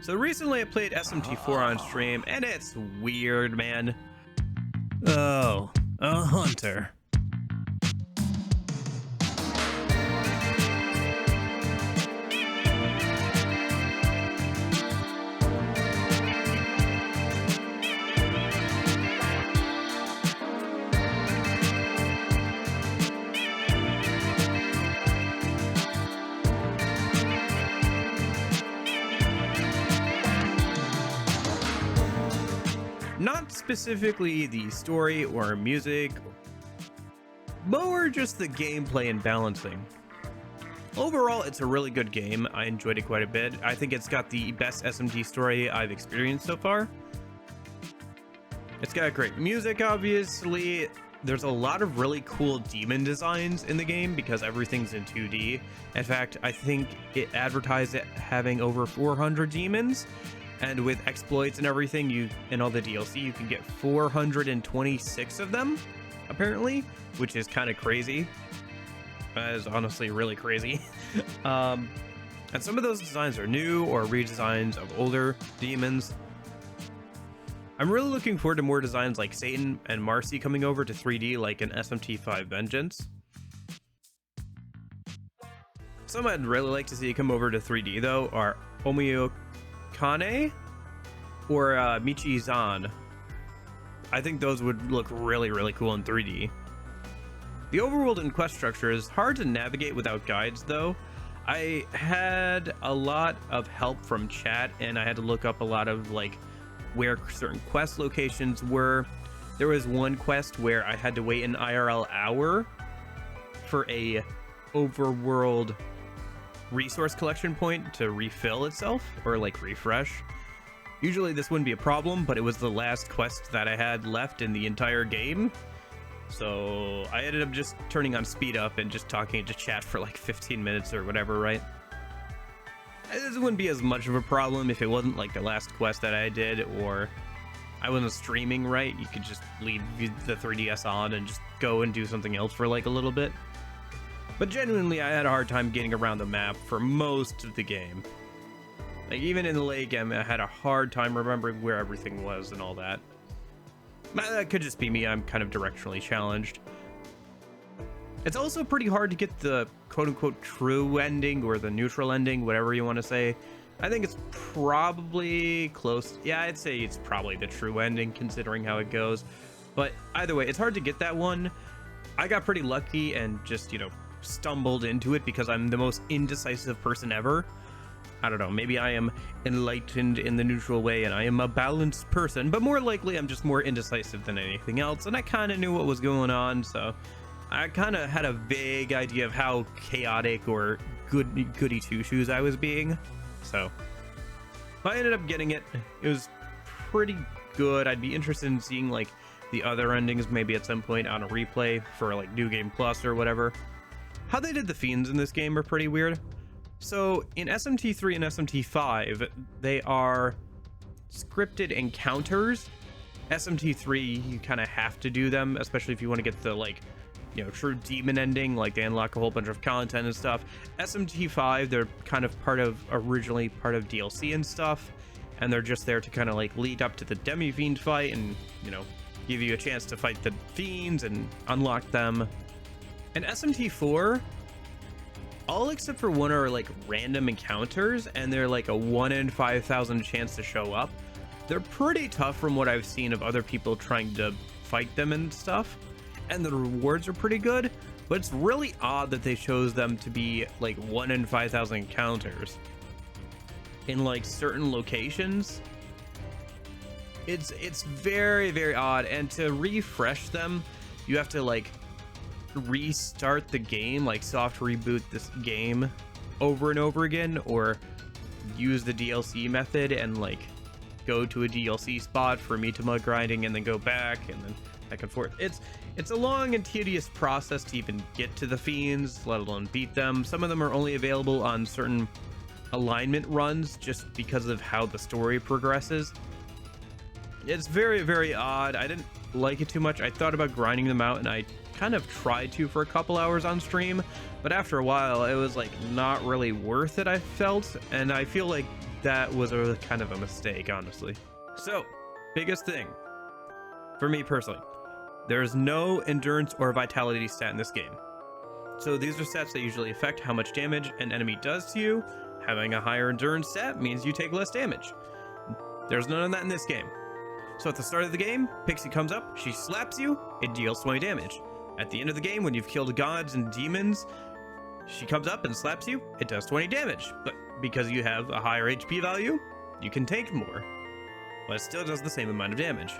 So recently I played SMT4 on stream, and it's weird, man. Oh, a hunter. Not specifically the story or music, more just the gameplay and balancing. Overall, it's a really good game. I enjoyed it quite a bit. I think it's got the best SMT story I've experienced so far. It's got great music, obviously. There's a lot of really cool demon designs in the game because everything's in 2D. In fact, I think it advertised it having over 400 demons. And with exploits and everything, in all the DLC, you can get 426 of them, apparently, which is kind of crazy. That is honestly really crazy. And some of those designs are new or redesigns of older demons. I'm really looking forward to more designs like Satan and Marcy coming over to 3D like in SMT5 Vengeance. Some I'd really like to see come over to 3D though are Kane or Michi-zan. I think those would look really, really cool in 3D. The overworld and quest structure is hard to navigate without guides though. I had a lot of help from chat and I had to look up a lot of like where certain quest locations were. There was one quest where I had to wait an IRL hour for a overworld resource collection point to refill itself or like refresh. Usually this wouldn't be a problem, but it was the last quest that I had left in the entire game, so I ended up just turning on speed up and just talking to chat for like 15 minutes or whatever, right? This wouldn't be as much of a problem if it wasn't like the last quest that I did or I wasn't streaming, right? You could just leave the 3DS on and just go and do something else for like a little bit. But genuinely, I had a hard time getting around the map for most of the game. Like, even in the late game, I had a hard time remembering where everything was and all that. That could just be me, I'm kind of directionally challenged. It's also pretty hard to get the quote-unquote true ending, or the neutral ending, whatever you want to say. I think it's probably close. Yeah, I'd say it's probably the true ending, considering how it goes. But either way, it's hard to get that one. I got pretty lucky and just, stumbled into it because I'm the most indecisive person ever. I don't know, maybe I am enlightened in the neutral way and I am a balanced person, but more likely I'm just more indecisive than anything else, and I kind of knew what was going on, so I kind of had a vague idea of how chaotic or goody two-shoes I was being, so I ended up getting it. It was pretty good. I'd be interested in seeing like the other endings maybe at some point on a replay for like New Game Plus or whatever. How they did the Fiends in this game are pretty weird. So in SMT3 and SMT5, they are scripted encounters. SMT3, you kind of have to do them, especially if you want to get the like, true demon ending, like they unlock a whole bunch of content and stuff. SMT5, they're kind of originally part of DLC and stuff, and they're just there to kind of like lead up to the demi-fiend fight and, give you a chance to fight the fiends and unlock them. In SMT4, all except for one are like random encounters, and they're like a 1 in 5,000 chance to show up. They're pretty tough from what I've seen of other people trying to fight them and stuff, and the rewards are pretty good, but it's really odd that they chose them to be like 1 in 5,000 encounters in like certain locations. It's very, very odd, and to refresh them, you have to like restart the game, like soft reboot this game over and over again, or use the DLC method and like go to a DLC spot for Mitama grinding and then go back and then back and forth. It's a long and tedious process to even get to the fiends, let alone beat them. Some of them are only available on certain alignment runs just because of how the story progresses. It's very, very odd. I didn't like it too much. I thought about grinding them out, and I kind of tried to for a couple hours on stream, but after a while it was like not really worth it, I felt, and I feel like that was a kind of a mistake, honestly. So, biggest thing for me personally, there's no endurance or vitality stat in this game. So these are stats that usually affect how much damage an enemy does to you. Having a higher endurance stat means you take less damage. There's none of that in this game. So at the start of the game, Pixie comes up, she slaps you, it deals 20 damage. At the end of the game, when you've killed gods and demons, she comes up and slaps you, it does 20 damage. But because you have a higher HP value, you can take more. But it still does the same amount of damage.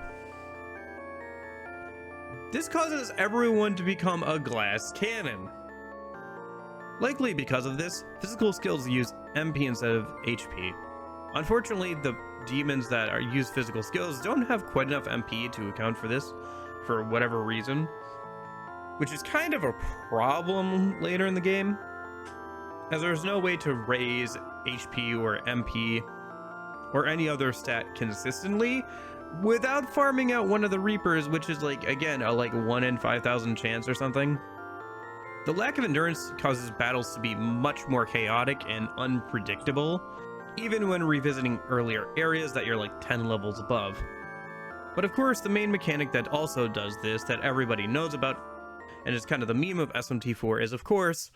This causes everyone to become a glass cannon. Likely because of this, physical skills use MP instead of HP. Unfortunately, the demons that use physical skills don't have quite enough MP to account for this, for whatever reason, which is kind of a problem later in the game, as there's no way to raise HP or MP or any other stat consistently without farming out one of the Reapers, which is like, again, a like 1 in 5,000 chance or something. The lack of endurance causes battles to be much more chaotic and unpredictable, even when revisiting earlier areas that you're like 10 levels above. But of course, the main mechanic that also does this, that everybody knows about, and is kind of the meme of SMT4, is of course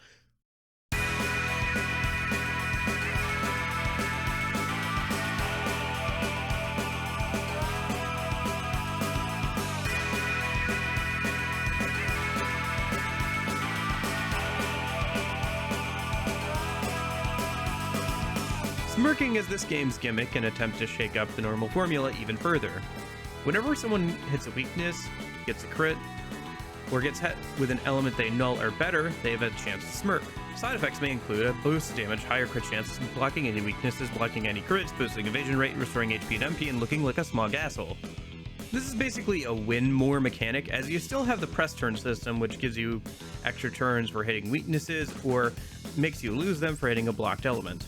Smirking is this game's gimmick, an attempt to shake up the normal formula even further. Whenever someone hits a weakness, gets a crit, or gets hit with an element they null or better, they have a chance to smirk. Side effects may include a boost damage, higher crit chances, blocking any weaknesses, blocking any crits, boosting evasion rate, restoring HP and MP, and looking like a smug asshole. This is basically a win more mechanic, as you still have the press turn system, which gives you extra turns for hitting weaknesses, or makes you lose them for hitting a blocked element.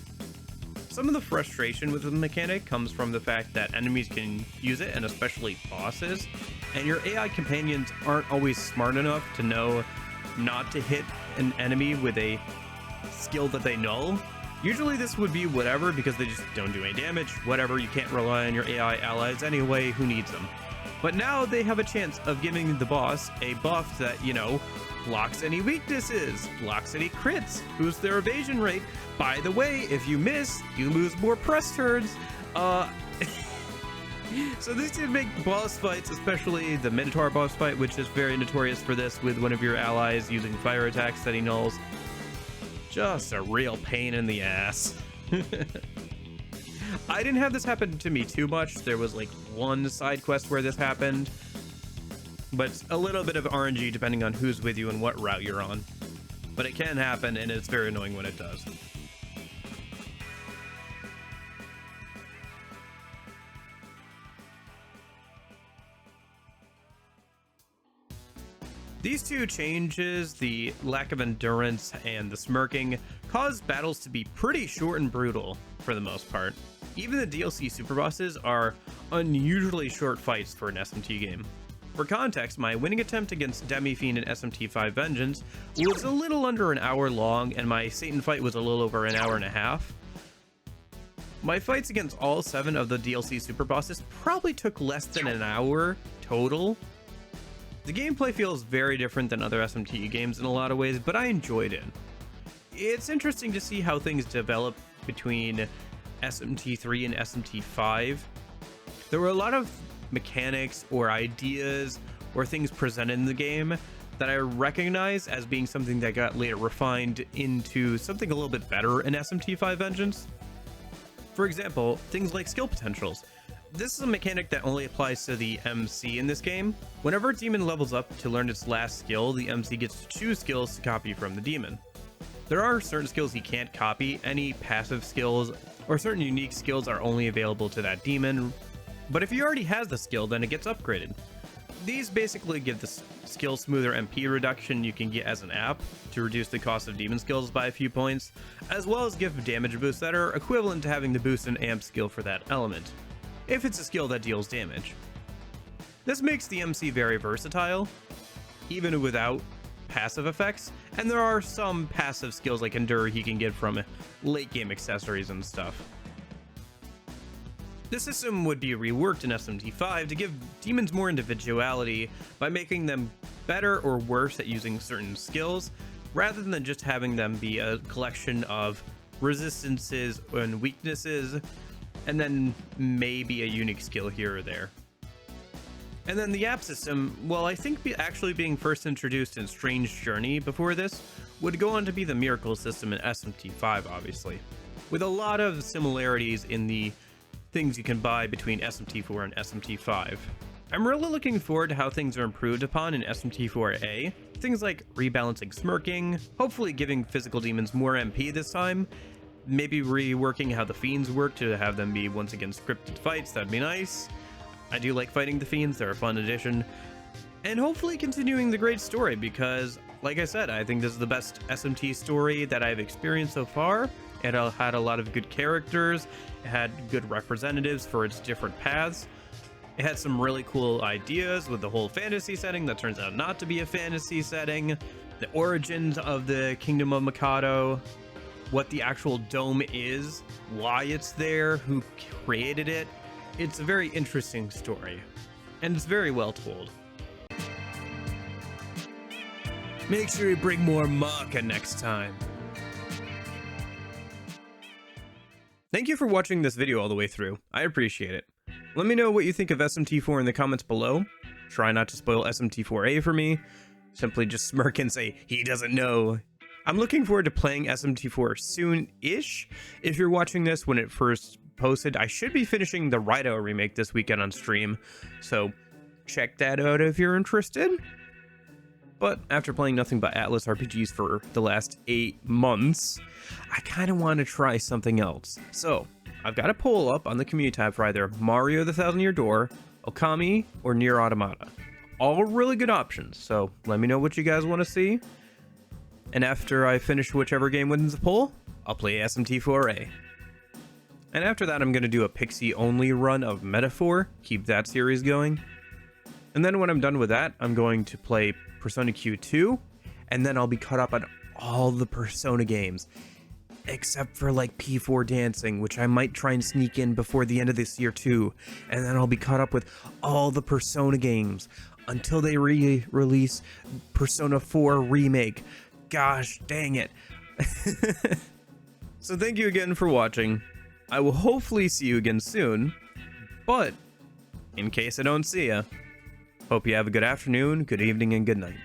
Some of the frustration with the mechanic comes from the fact that enemies can use it, and especially bosses, and your AI companions aren't always smart enough to know not to hit an enemy with a skill that they null. Usually this would be whatever, because they just don't do any damage, whatever, you can't rely on your AI allies anyway, who needs them? But now they have a chance of giving the boss a buff that, you know, blocks any weaknesses, blocks any crits, boosts their evasion rate. By the way, if you miss, you lose more press turns. So this would make boss fights, especially the Minotaur boss fight, which is very notorious for this, with one of your allies using fire attacks that he nulls, just a real pain in the ass. I didn't have this happen to me too much. There was like one side quest where this happened, but it's a little bit of RNG depending on who's with you and what route you're on. But it can happen, and it's very annoying when it does. These two changes, the lack of endurance and the smirking, cause battles to be pretty short and brutal for the most part. Even the DLC super bosses are unusually short fights for an SMT game. For context, my winning attempt against Demi-Fiend in SMT5 Vengeance was a little under an hour long, and my Satan fight was a little over an hour and a half. My fights against all 7 of the DLC super bosses probably took less than an hour total. The gameplay feels very different than other SMT games in a lot of ways, but I enjoyed it. It's interesting to see how things develop between SMT3 and SMT5. There were a lot of mechanics or ideas or things presented in the game that I recognize as being something that got later refined into something a little bit better in SMT5 Vengeance. For example, things like skill potentials. This is a mechanic that only applies to the MC in this game. Whenever a demon levels up to learn its last skill, the MC gets to choose skills to copy from the demon. There are certain skills he can't copy, any passive skills or certain unique skills are only available to that demon, but if he already has the skill, then it gets upgraded. These basically give the skill smoother MP reduction you can get as an app to reduce the cost of demon skills by a few points, as well as give damage boosts that are equivalent to having the boost and amp skill for that element, if it's a skill that deals damage. This makes the MC very versatile, even without passive effects, and there are some passive skills like Endure he can get from late game accessories and stuff. This system would be reworked in SMT5 to give demons more individuality by making them better or worse at using certain skills, rather than just having them be a collection of resistances and weaknesses, and then maybe a unique skill here or there. And then the app system, well, I think actually being first introduced in Strange Journey before this, would go on to be the Miracle system in SMT5, obviously, with a lot of similarities in the things you can buy between SMT4 and SMT5. I'm really looking forward to how things are improved upon in SMT4A, things like rebalancing Smirking, hopefully giving physical demons more MP this time, maybe reworking how the Fiends work to have them be once again scripted fights, that'd be nice. I do like fighting the Fiends, they're a fun addition. And hopefully continuing the great story, because, like I said, I think this is the best SMT story that I've experienced so far. It had a lot of good characters, it had good representatives for its different paths. It had some really cool ideas with the whole fantasy setting that turns out not to be a fantasy setting, the origins of the Kingdom of Mikado, what the actual dome is, why it's there, who created it. It's a very interesting story, and it's very well told. Make sure you bring more Maka next time. Thank you for watching this video all the way through. I appreciate it. Let me know what you think of SMT4 in the comments below. Try not to spoil SMT4A for me. Simply just smirk and say, he doesn't know. I'm looking forward to playing SMT4 soon-ish. If you're watching this when it first posted, I should be finishing the Raito remake this weekend on stream, so check that out if you're interested. But after playing nothing but Atlas RPGs for the last 8 months, I kind of want to try something else. So I've got a poll up on the community tab for either Mario the Thousand Year Door, Okami, or Nier Automata. All really good options, so let me know what you guys want to see. And after I finish whichever game wins the poll, I'll play SMT4A. And after that, I'm going to do a Pixie-only run of Metaphor, keep that series going. And then when I'm done with that, I'm going to play Persona Q2, and then I'll be caught up on all the Persona games, except for like P4 Dancing, which I might try and sneak in before the end of this year too. And then I'll be caught up with all the Persona games until they release Persona 4 Remake. Gosh dang it. So thank you again for watching. I will hopefully see you again soon, but in case I don't see ya, hope you have a good afternoon, good evening, and good night.